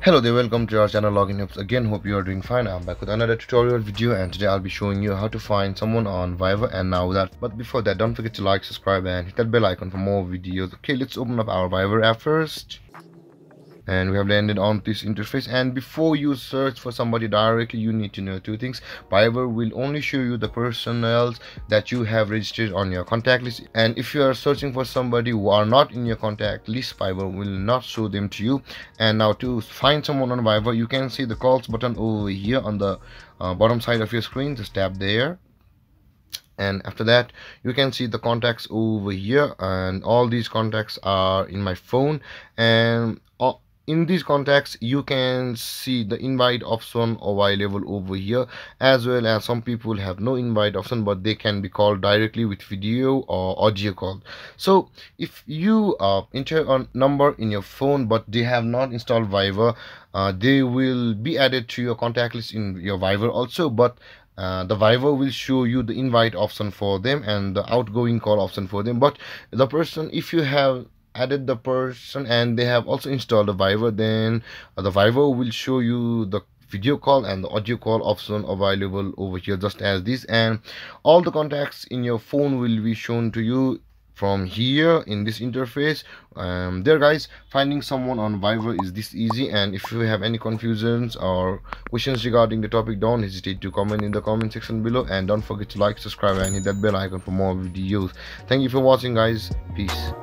Hello there, welcome to our channel Login Tips. Again, hope you are doing fine. I'm back with another tutorial video, and today I'll be showing you how to find someone on Fiverr. And now that, but before that, don't forget to like, subscribe, and hit that bell icon for more videos. Okay, let's open up our Fiverr app first. And we have landed on this interface, and before you search for somebody directly, you need to know two things. Fiverr will only show you the personnels that you have registered on your contact list, and if you are searching for somebody who are not in your contact list, Fiverr will not show them to you. And now to find someone on Fiverr, you can see the calls button over here on the bottom side of your screen. Just tap there, and after that you can see the contacts over here, and all these contacts are in my phone. And in these contacts you can see the invite option available over here, as well as some people have no invite option, but they can be called directly with video or audio call. So if you enter a number in your phone but they have not installed Fiverr, they will be added to your contact list in your Fiverr also, but the Fiverr will show you the invite option for them and the outgoing call option for them. But the person, if you have added the person and they have also installed the Fiverr, then the Fiverr will show you the video call and the audio call option available over here, just as this. And all the contacts in your phone will be shown to you from here in this interface. There guys, finding someone on Fiverr is this easy, and if you have any confusions or questions regarding the topic, don't hesitate to comment in the comment section below, and don't forget to like, subscribe, and hit that bell icon for more videos. Thank you for watching guys. Peace.